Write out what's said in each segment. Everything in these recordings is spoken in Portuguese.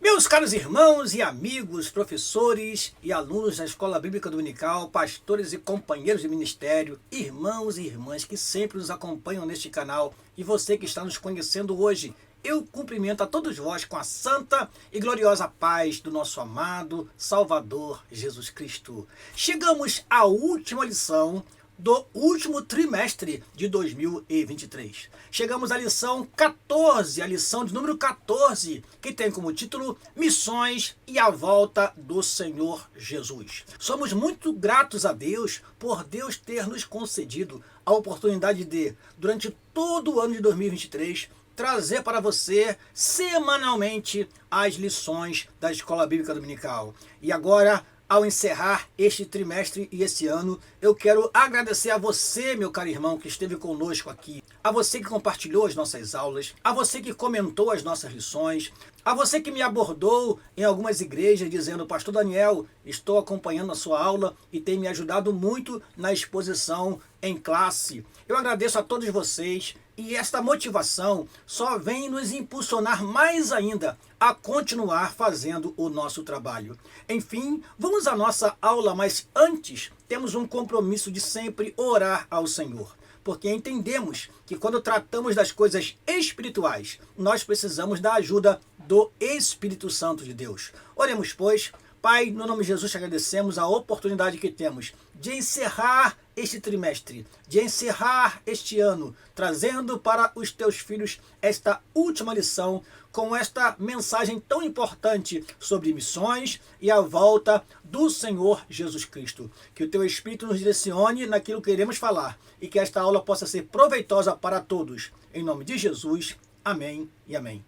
Meus caros irmãos e amigos, professores e alunos da Escola Bíblica Dominical, pastores e companheiros de ministério, irmãos e irmãs que sempre nos acompanham neste canal e você que está nos conhecendo hoje, eu cumprimento a todos vós com a santa e gloriosa paz do nosso amado Salvador Jesus Cristo. Chegamos à última lição do último trimestre de 2023. Chegamos à lição 14, a lição de número 14, que tem como título Missões e a Volta do Senhor Jesus. Somos muito gratos a Deus por Deus ter nos concedido a oportunidade de, durante todo o ano de 2023, trazer para você semanalmente as lições da Escola Bíblica Dominical. E agora, ao encerrar este trimestre e esse ano, eu quero agradecer a você, meu caro irmão, que esteve conosco aqui, a você que compartilhou as nossas aulas, a você que comentou as nossas lições, a você que me abordou em algumas igrejas dizendo: Pastor Daniel, estou acompanhando a sua aula e tem me ajudado muito na exposição em classe. Eu agradeço a todos vocês e esta motivação só vem nos impulsionar mais ainda a continuar fazendo o nosso trabalho. Enfim, vamos à nossa aula, mas antes temos um compromisso de sempre orar ao Senhor, porque entendemos que quando tratamos das coisas espirituais, nós precisamos da ajuda do Espírito Santo de Deus. Oremos, pois. Pai, no nome de Jesus, te agradecemos a oportunidade que temos de encerrar este trimestre, de encerrar este ano, trazendo para os teus filhos esta última lição com esta mensagem tão importante sobre missões e a volta do Senhor Jesus Cristo. Que o teu Espírito nos direcione naquilo que iremos falar e que esta aula possa ser proveitosa para todos. Em nome de Jesus, amém e amém.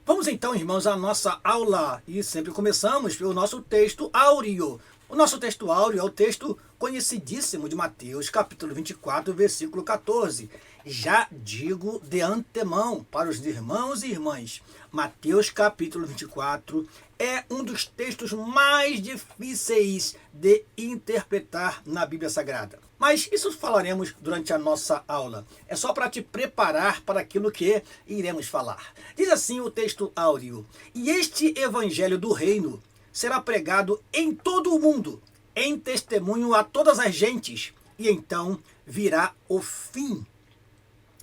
Vamos então, irmãos, à nossa aula e sempre começamos pelo nosso texto áureo. O nosso texto áureo é o texto conhecidíssimo de Mateus, capítulo 24, versículo 14. Já digo de antemão para os irmãos e irmãs, Mateus capítulo 24 é um dos textos mais difíceis de interpretar na Bíblia Sagrada. Mas isso falaremos durante a nossa aula. É só para te preparar para aquilo que iremos falar. Diz assim o texto áureo: E este evangelho do reino será pregado em todo o mundo, em testemunho a todas as gentes, e então virá o fim.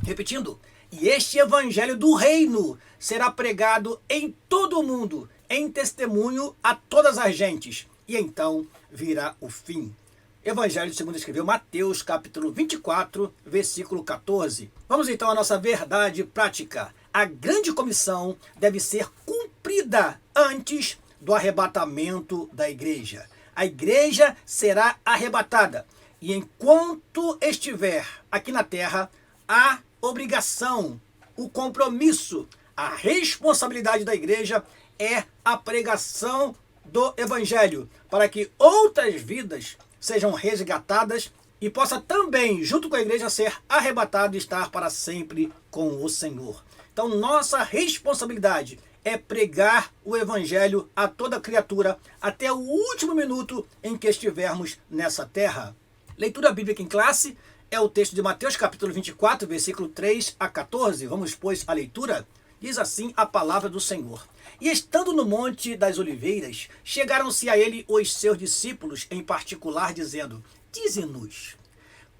Repetindo, e este evangelho do reino será pregado em todo o mundo, em testemunho a todas as gentes, e então virá o fim. Evangelho segundo escreveu Mateus, capítulo 24, versículo 14. Vamos então à nossa verdade prática. A grande comissão deve ser cumprida antes do arrebatamento da igreja. A igreja será arrebatada, e enquanto estiver aqui na terra, a obrigação, o compromisso, a responsabilidade da igreja é a pregação do evangelho, para que outras vidas sejam resgatadas e possa também, junto com a igreja, ser arrebatado e estar para sempre com o Senhor. Então, nossa responsabilidade é pregar o evangelho a toda criatura até o último minuto em que estivermos nessa terra. Leitura bíblica em classe é o texto de Mateus capítulo 24, versículo 3 a 14. Vamos, pois, à leitura. Diz assim a palavra do Senhor: E estando no Monte das Oliveiras, chegaram-se a ele os seus discípulos em particular, dizendo: Dize-nos,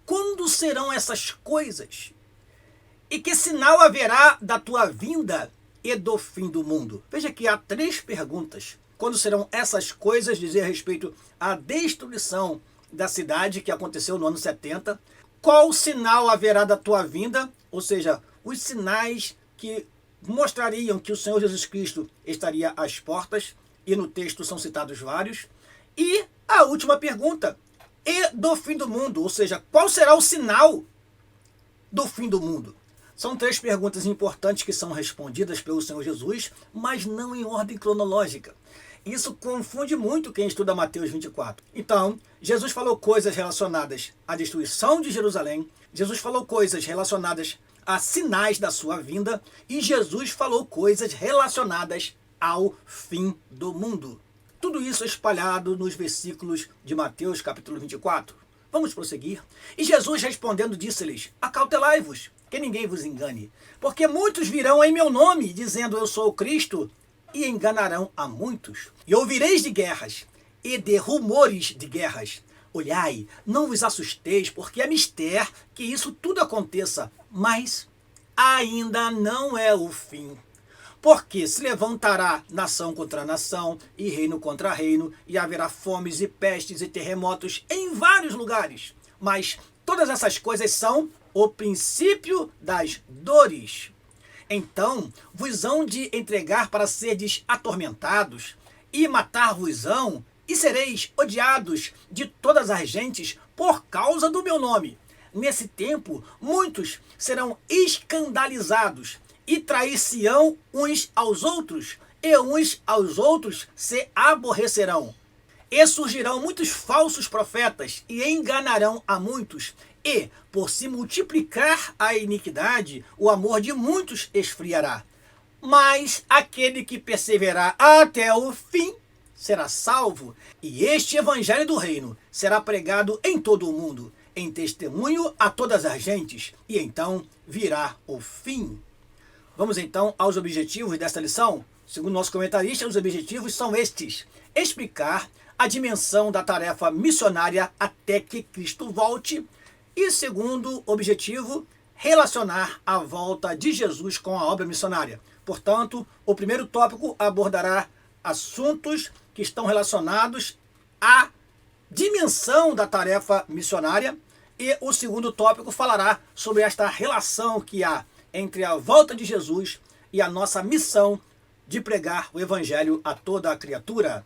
quando serão essas coisas? E que sinal haverá da tua vinda e do fim do mundo? Veja que há três perguntas. Quando serão essas coisas? Dizia respeito à destruição da cidade que aconteceu no ano 70. Qual sinal haverá da tua vinda? Ou seja, os sinais que mostrariam que o Senhor Jesus Cristo estaria às portas, e no texto são citados vários. E a última pergunta, e do fim do mundo, ou seja, qual será o sinal do fim do mundo? São três perguntas importantes que são respondidas pelo Senhor Jesus, mas não em ordem cronológica. Isso confunde muito quem estuda Mateus 24. Então, Jesus falou coisas relacionadas à destruição de Jerusalém, Jesus falou coisas relacionadas a sinais da sua vinda, e Jesus falou coisas relacionadas ao fim do mundo. Tudo isso espalhado nos versículos de Mateus capítulo 24. Vamos prosseguir. E Jesus respondendo disse-lhes: Acautelai-vos, que ninguém vos engane, porque muitos virão em meu nome, dizendo eu sou o Cristo, e enganarão a muitos. E ouvireis de guerras e de rumores de guerras. Olhai, não vos assusteis, porque é mister que isso tudo aconteça, mas ainda não é o fim. Porque se levantará nação contra nação, e reino contra reino, e haverá fomes e pestes e terremotos em vários lugares. Mas todas essas coisas são o princípio das dores. Então vos hão de entregar para serdes atormentados, e matar-vos-ão, e sereis odiados de todas as gentes por causa do meu nome. Nesse tempo, muitos serão escandalizados, e trair-se-ão uns aos outros, e uns aos outros se aborrecerão. E surgirão muitos falsos profetas, e enganarão a muitos. E, por se multiplicar a iniquidade, o amor de muitos esfriará. Mas aquele que perseverar até o fim será salvo. E este evangelho do reino será pregado em todo o mundo, em testemunho a todas as gentes, e então virá o fim. Vamos então aos objetivos desta lição. Segundo nosso comentarista, os objetivos são estes: explicar a dimensão da tarefa missionária até que Cristo volte. E segundo objetivo, relacionar a volta de Jesus com a obra missionária. Portanto, o primeiro tópico abordará assuntos que estão relacionados à dimensão da tarefa missionária, e o segundo tópico falará sobre esta relação que há entre a volta de Jesus e a nossa missão de pregar o evangelho a toda a criatura.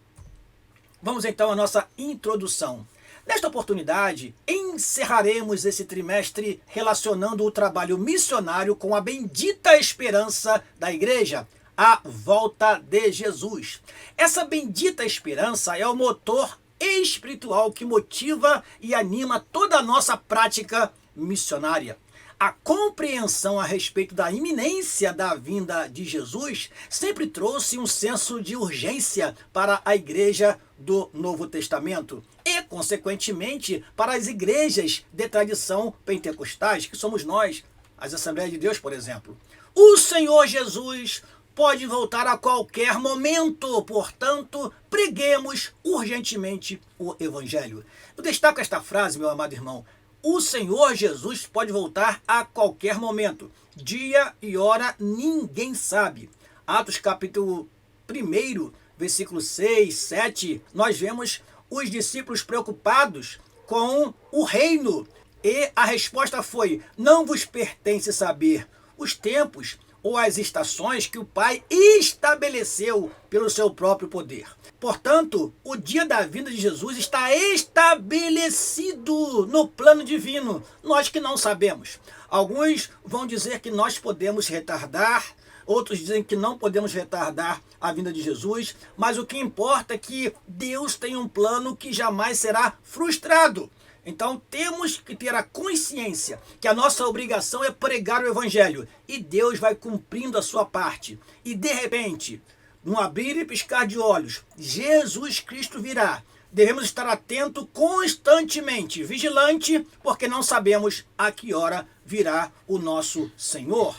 Vamos então à nossa introdução. Nesta oportunidade, encerraremos esse trimestre relacionando o trabalho missionário com a bendita esperança da igreja, a volta de Jesus. Essa bendita esperança é o motor espiritual que motiva e anima toda a nossa prática missionária. A compreensão a respeito da iminência da vinda de Jesus sempre trouxe um senso de urgência para a igreja do Novo Testamento e, consequentemente, para as igrejas de tradição pentecostais, que somos nós, as Assembleias de Deus, por exemplo. O Senhor Jesus pode voltar a qualquer momento, portanto, preguemos urgentemente o Evangelho. Eu destaco esta frase, meu amado irmão: o Senhor Jesus pode voltar a qualquer momento. Dia e hora ninguém sabe. Atos capítulo 1, versículo 6, 7, nós vemos os discípulos preocupados com o reino. E a resposta foi: não vos pertence saber os tempos ou as estações que o Pai estabeleceu pelo seu próprio poder. Portanto, o dia da vinda de Jesus está estabelecido no plano divino, nós que não sabemos. Alguns vão dizer que nós podemos retardar, outros dizem que não podemos retardar a vinda de Jesus, mas o que importa é que Deus tem um plano que jamais será frustrado. Então temos que ter a consciência que a nossa obrigação é pregar o Evangelho, e Deus vai cumprindo a sua parte. E de repente, num abrir e piscar de olhos, Jesus Cristo virá. Devemos estar atento constantemente, vigilante, porque não sabemos a que hora virá o nosso Senhor.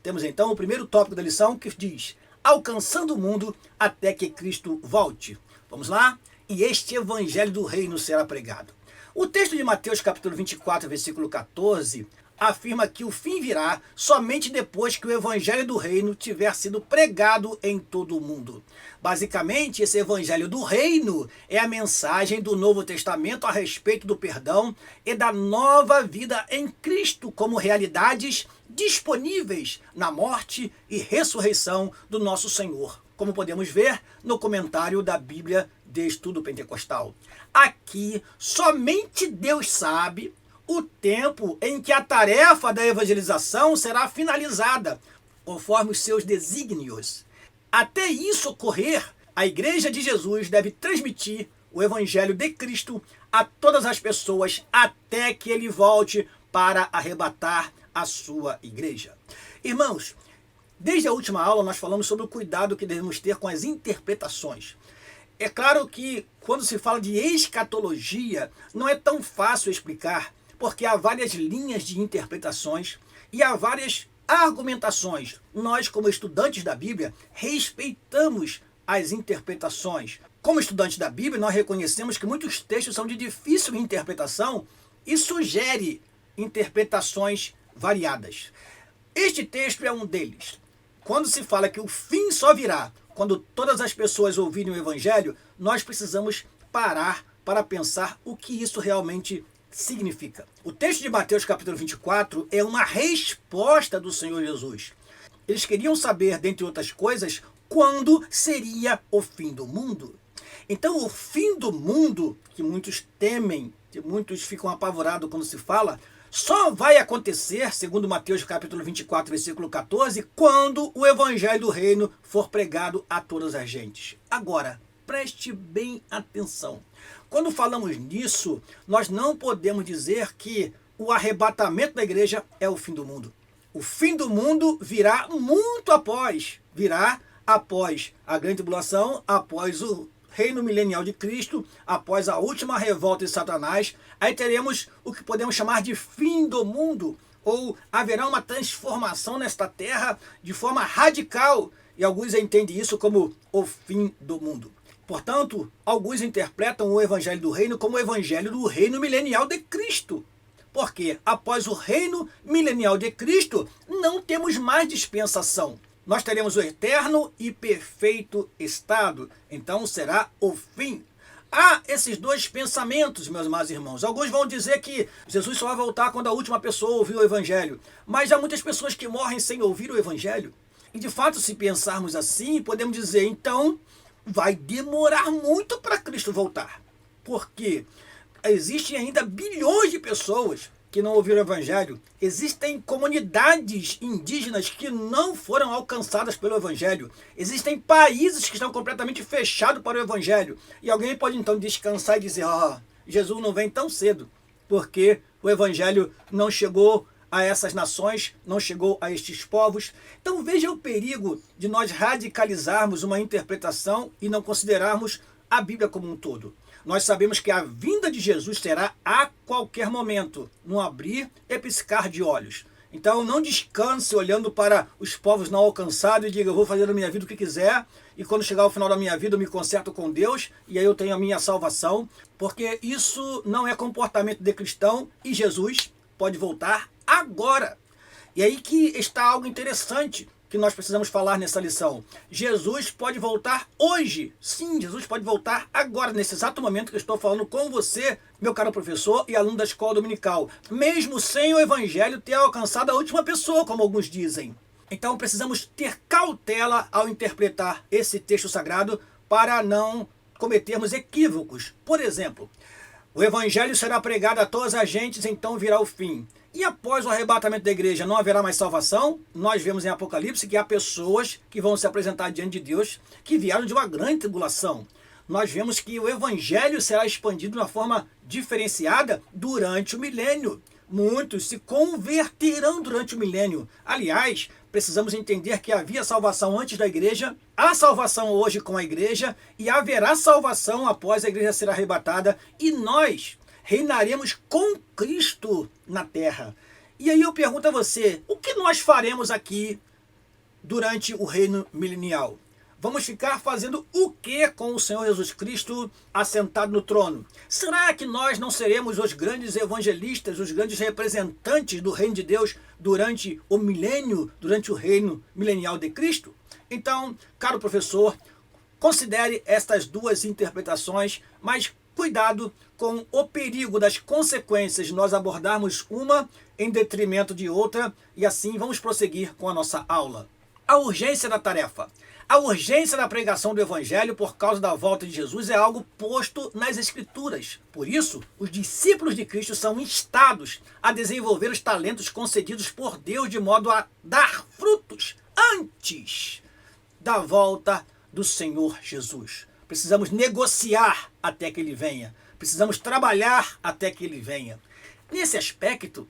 Temos então o primeiro tópico da lição, que diz: alcançando o mundo até que Cristo volte. Vamos lá? E este evangelho do reino será pregado. O texto de Mateus capítulo 24, versículo 14, afirma que o fim virá somente depois que o evangelho do reino tiver sido pregado em todo o mundo. Basicamente, esse evangelho do reino é a mensagem do Novo Testamento a respeito do perdão e da nova vida em Cristo como realidades disponíveis na morte e ressurreição do nosso Senhor, como podemos ver no comentário da Bíblia de Estudo Pentecostal. Aqui, somente Deus sabe o tempo em que a tarefa da evangelização será finalizada, conforme os seus desígnios. Até isso ocorrer, a Igreja de Jesus deve transmitir o Evangelho de Cristo a todas as pessoas até que ele volte para arrebatar a sua igreja. Irmãos, desde a última aula nós falamos sobre o cuidado que devemos ter com as interpretações. É claro que quando se fala de escatologia, não é tão fácil explicar, porque há várias linhas de interpretações e há várias argumentações. Nós, como estudantes da Bíblia, respeitamos as interpretações. Como estudantes da Bíblia, nós reconhecemos que muitos textos são de difícil interpretação e sugere interpretações variadas. Este texto é um deles. Quando se fala que o fim só virá quando todas as pessoas ouvirem o Evangelho, nós precisamos parar para pensar o que isso realmente significa. O texto de Mateus capítulo 24 é uma resposta do Senhor Jesus. Eles queriam saber, dentre outras coisas, quando seria o fim do mundo. Então, o fim do mundo, que muitos temem, que muitos ficam apavorados quando se fala, só vai acontecer, segundo Mateus capítulo 24, versículo 14, quando o evangelho do reino for pregado a todas as gentes. Agora, preste bem atenção. Quando falamos nisso, nós não podemos dizer que o arrebatamento da igreja é o fim do mundo. O fim do mundo virá muito após, a grande tribulação, após o reino milenial de Cristo, após a última revolta de Satanás. Aí teremos o que podemos chamar de fim do mundo, ou haverá uma transformação nesta terra de forma radical, e alguns entendem isso como o fim do mundo. Portanto, alguns interpretam o evangelho do reino como o evangelho do reino milenial de Cristo. Porque após o reino milenial de Cristo, não temos mais dispensação. Nós teremos o eterno e perfeito estado. Então será o fim. Há esses dois pensamentos, meus amados irmãos. Alguns vão dizer que Jesus só vai voltar quando a última pessoa ouvir o evangelho. Mas há muitas pessoas que morrem sem ouvir o evangelho. E de fato, se pensarmos assim, podemos dizer, então, vai demorar muito para Cristo voltar. Porque existem ainda bilhões de pessoas que não ouviram o evangelho. Existem comunidades indígenas que não foram alcançadas pelo evangelho. Existem países que estão completamente fechados para o evangelho. E alguém pode então descansar e dizer, Jesus não vem tão cedo, porque o evangelho não chegou a essas nações, não chegou a estes povos. Então veja o perigo de nós radicalizarmos uma interpretação e não considerarmos a Bíblia como um todo. Nós sabemos que a vinda de Jesus será a qualquer momento, no abrir e piscar de olhos. Então não descanse olhando para os povos não alcançados e diga, eu vou fazer da minha vida o que quiser, e quando chegar ao final da minha vida eu me conserto com Deus, e aí eu tenho a minha salvação, porque isso não é comportamento de cristão, e Jesus pode voltar agora. E aí que está algo interessante que nós precisamos falar nessa lição. Jesus pode voltar hoje. Sim, Jesus pode voltar agora, nesse exato momento que eu estou falando com você, meu caro professor e aluno da escola dominical. Mesmo sem o evangelho ter alcançado a última pessoa, como alguns dizem. Então precisamos ter cautela ao interpretar esse texto sagrado para não cometermos equívocos. Por exemplo, o evangelho será pregado a todas as gentes, então virá o fim. E após o arrebatamento da igreja não haverá mais salvação? Nós vemos em Apocalipse que há pessoas que vão se apresentar diante de Deus que vieram de uma grande tribulação. Nós vemos que o evangelho será expandido de uma forma diferenciada durante o milênio. Muitos se converterão durante o milênio. Aliás, precisamos entender que havia salvação antes da igreja, há salvação hoje com a igreja e haverá salvação após a igreja ser arrebatada, e nós reinaremos com Cristo na terra. E aí eu pergunto a você, o que nós faremos aqui durante o reino milenial? Vamos ficar fazendo o que com o Senhor Jesus Cristo assentado no trono? Será que nós não seremos os grandes evangelistas, os grandes representantes do reino de Deus durante o milênio, durante o reino milenial de Cristo? Então, caro professor, considere estas duas interpretações, mas cuidado com o perigo das consequências de nós abordarmos uma em detrimento de outra, e assim vamos prosseguir com a nossa aula. A urgência da tarefa. A urgência da pregação do evangelho por causa da volta de Jesus é algo posto nas Escrituras. Por isso, os discípulos de Cristo são instados a desenvolver os talentos concedidos por Deus de modo a dar frutos antes da volta do Senhor Jesus. Precisamos negociar até que ele venha. Precisamos trabalhar até que ele venha. Nesse aspecto,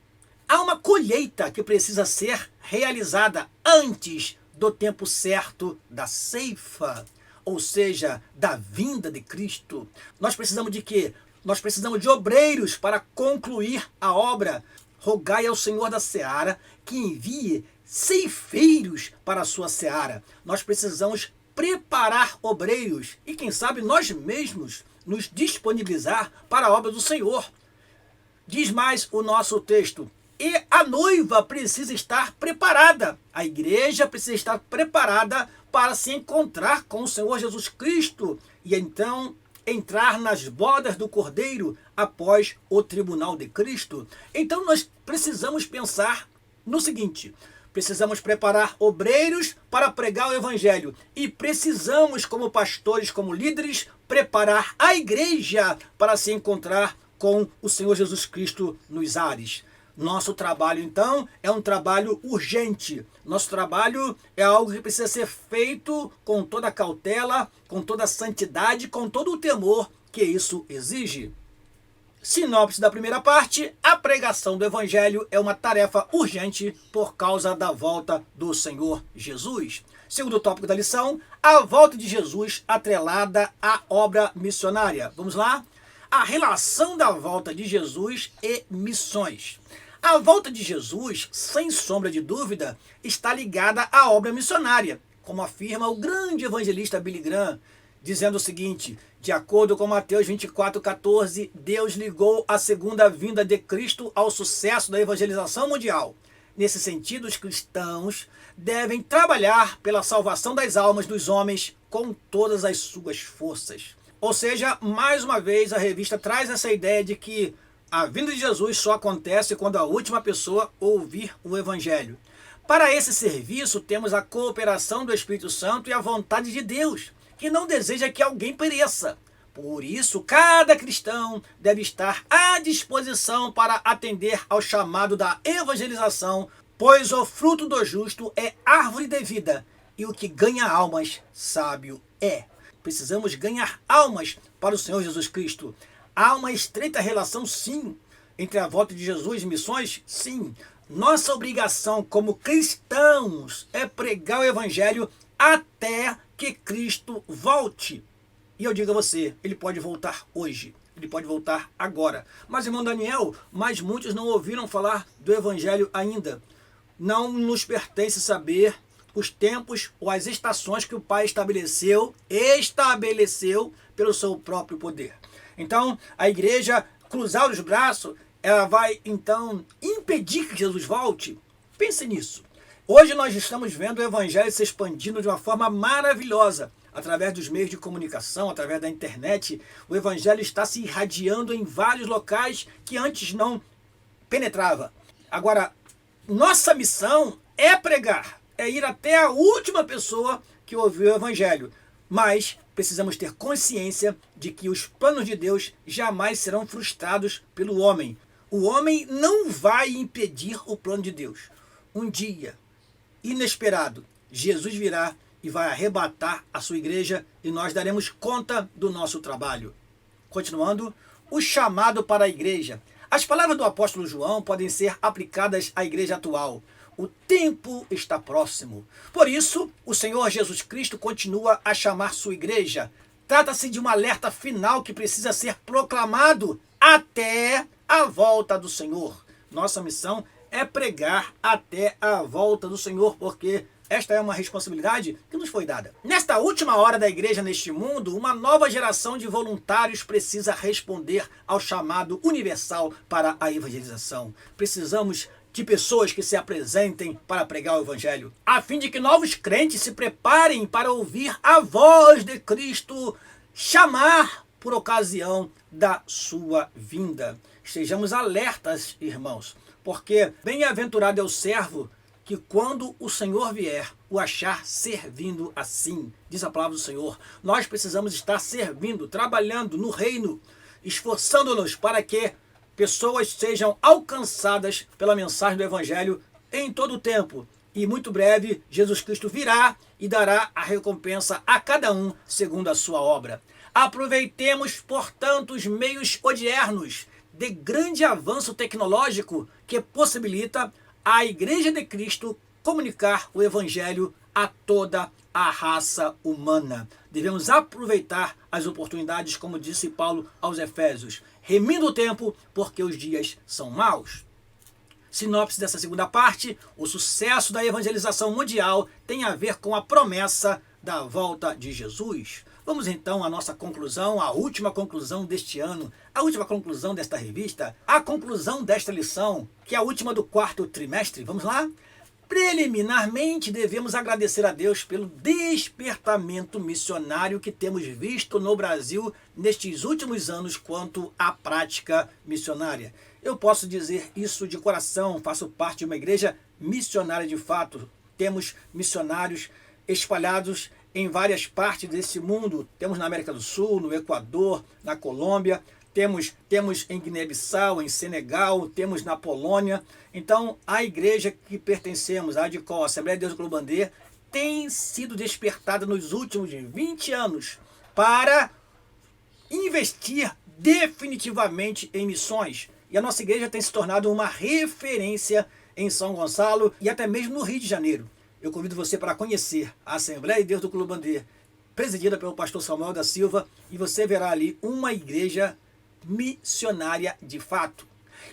há uma colheita que precisa ser realizada antes do tempo certo da ceifa, ou seja, da vinda de Cristo. Nós precisamos de quê? Nós precisamos de obreiros para concluir a obra. Rogai ao Senhor da seara que envie ceifeiros para a sua seara. Nós precisamos preparar obreiros e, quem sabe, nós mesmos nos disponibilizar para a obra do Senhor. Diz mais o nosso texto: e a noiva precisa estar preparada. A igreja precisa estar preparada para se encontrar com o Senhor Jesus Cristo e então entrar nas bodas do Cordeiro após o tribunal de Cristo. Então nós precisamos pensar no seguinte: precisamos preparar obreiros para pregar o Evangelho e precisamos, como pastores, como líderes, preparar a igreja para se encontrar com o Senhor Jesus Cristo nos ares. Nosso trabalho, então, é um trabalho urgente. Nosso trabalho é algo que precisa ser feito com toda a cautela, com toda a santidade, com todo o temor que isso exige. Sinopse da primeira parte: a pregação do Evangelho é uma tarefa urgente por causa da volta do Senhor Jesus. Segundo tópico da lição: a volta de Jesus atrelada à obra missionária. Vamos lá? A relação da volta de Jesus e missões. A volta de Jesus, sem sombra de dúvida, está ligada à obra missionária, como afirma o grande evangelista Billy Graham, dizendo o seguinte: de acordo com Mateus 24,14, Deus ligou a segunda vinda de Cristo ao sucesso da evangelização mundial. Nesse sentido, os cristãos devem trabalhar pela salvação das almas dos homens com todas as suas forças. Ou seja, mais uma vez a revista traz essa ideia de que a vinda de Jesus só acontece quando a última pessoa ouvir o Evangelho. Para esse serviço, temos a cooperação do Espírito Santo e a vontade de Deus, que não deseja que alguém pereça. Por isso, cada cristão deve estar à disposição para atender ao chamado da evangelização, pois o fruto do justo é árvore de vida, e o que ganha almas, sábio é. Precisamos ganhar almas para o Senhor Jesus Cristo. Há uma estreita relação, sim, entre a volta de Jesus e missões? Sim. Nossa obrigação como cristãos é pregar o Evangelho até que Cristo volte. E eu digo a você, ele pode voltar hoje, ele pode voltar agora. Mas, irmão Daniel, mas muitos não ouviram falar do Evangelho ainda. Não nos pertence saber os tempos ou as estações que o Pai estabeleceu pelo seu próprio poder. Então, a igreja cruzar os braços, ela vai, então, impedir que Jesus volte? Pense nisso. Hoje nós estamos vendo o Evangelho se expandindo de uma forma maravilhosa. Através dos meios de comunicação, através da internet, o Evangelho está se irradiando em vários locais que antes não penetrava. Agora, nossa missão é pregar, é ir até a última pessoa que ouviu o Evangelho. Mas precisamos ter consciência de que os planos de Deus jamais serão frustrados pelo homem. O homem não vai impedir o plano de Deus. Um dia, inesperado, Jesus virá e vai arrebatar a sua igreja e nós daremos conta do nosso trabalho. Continuando, o chamado para a igreja. As palavras do apóstolo João podem ser aplicadas à igreja atual. O tempo está próximo. Por isso, o Senhor Jesus Cristo continua a chamar sua igreja. Trata-se de um alerta final que precisa ser proclamado até a volta do Senhor. Nossa missão é pregar até a volta do Senhor, porque esta é uma responsabilidade que nos foi dada. Nesta última hora da igreja neste mundo, uma nova geração de voluntários precisa responder ao chamado universal para a evangelização. Precisamos de pessoas que se apresentem para pregar o Evangelho, a fim de que novos crentes se preparem para ouvir a voz de Cristo chamar por ocasião da sua vinda. Estejamos alertas, irmãos, porque bem-aventurado é o servo que quando o Senhor vier, o achar servindo assim. Diz a palavra do Senhor. Nós precisamos estar servindo, trabalhando no reino, esforçando-nos para que pessoas sejam alcançadas pela mensagem do Evangelho em todo o tempo. E muito breve, Jesus Cristo virá e dará a recompensa a cada um segundo a sua obra. Aproveitemos, portanto, os meios odiernos de grande avanço tecnológico que possibilita a Igreja de Cristo comunicar o Evangelho a toda a raça humana. Devemos aproveitar as oportunidades, como disse Paulo aos Efésios, remindo o tempo, porque os dias são maus. Sinopse dessa segunda parte: o sucesso da evangelização mundial tem a ver com a promessa da volta de Jesus. Vamos então à nossa conclusão, a última conclusão deste ano, a última conclusão desta revista, a conclusão desta lição, que é a última do quarto trimestre. Vamos lá? Preliminarmente, devemos agradecer a Deus pelo despertamento missionário que temos visto no Brasil nestes últimos anos quanto à prática missionária. Eu posso dizer isso de coração, faço parte de uma igreja missionária de fato. Temos missionários espalhados em várias partes desse mundo. Temos na América do Sul, no Equador, na Colômbia, temos em Guiné-Bissau, em Senegal, temos na Polônia. Então, a igreja que pertencemos, a ADCOL, a Assembleia de Deus do Clube-Bandê, tem sido despertada nos últimos 20 anos para investir definitivamente em missões. E a nossa igreja tem se tornado uma referência em São Gonçalo e até mesmo no Rio de Janeiro. Eu convido você para conhecer a Assembleia de Deus do Clube-Bandê, presidida pelo pastor Samuel da Silva, e você verá ali uma igreja missionária de fato.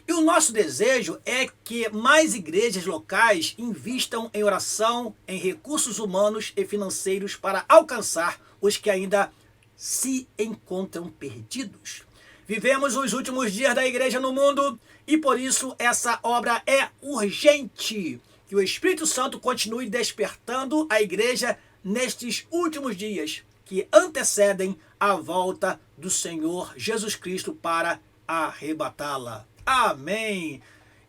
E o nosso desejo é que mais igrejas locais invistam em oração, em recursos humanos e financeiros para alcançar os que ainda se encontram perdidos. Vivemos os últimos dias da igreja no mundo e por isso essa obra é urgente. Que o Espírito Santo continue despertando a igreja nestes últimos dias que antecedem a volta do Senhor Jesus Cristo para arrebatá-la. Amém!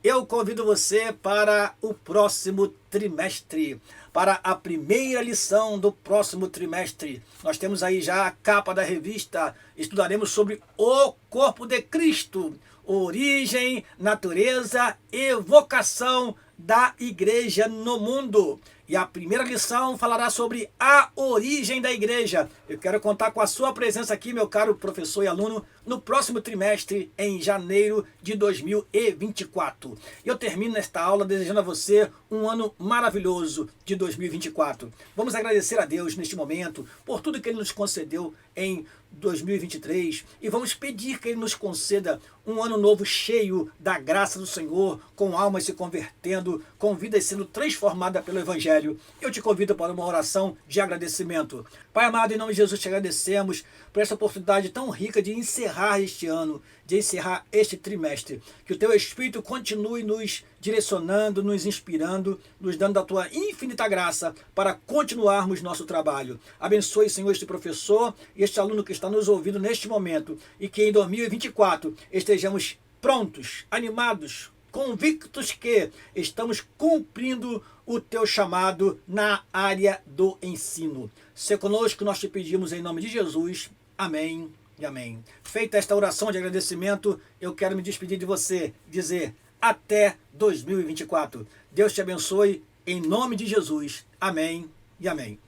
Eu convido você para o próximo trimestre, para a primeira lição do próximo trimestre. Nós temos aí já a capa da revista, estudaremos sobre o corpo de Cristo, origem, natureza e vocação da igreja no mundo. E a primeira lição falará sobre a origem da igreja. Eu quero contar com a sua presença aqui, meu caro professor e aluno, no próximo trimestre, em janeiro de 2024. Eu termino esta aula desejando a você um ano maravilhoso de 2024. Vamos agradecer a Deus neste momento por tudo que Ele nos concedeu em 2023 e vamos pedir que Ele nos conceda um ano novo cheio da graça do Senhor, com almas se convertendo, com vidas sendo transformadas pelo Evangelho. Eu te convido para uma oração de agradecimento. Pai amado, em nome de Jesus te agradecemos por essa oportunidade tão rica de encerrar este ano, de encerrar este trimestre. Que o Teu Espírito continue nos direcionando, nos inspirando, nos dando a Tua infinita graça para continuarmos nosso trabalho. Abençoe, Senhor, este professor e este aluno que está nos ouvindo neste momento e que em 2024 estejamos prontos, animados, convictos que estamos cumprindo o Teu chamado na área do ensino. Se conosco, nós te pedimos em nome de Jesus. Amém e amém. Feita esta oração de agradecimento, eu quero me despedir de você, dizer até 2024. Deus te abençoe em nome de Jesus. Amém e amém.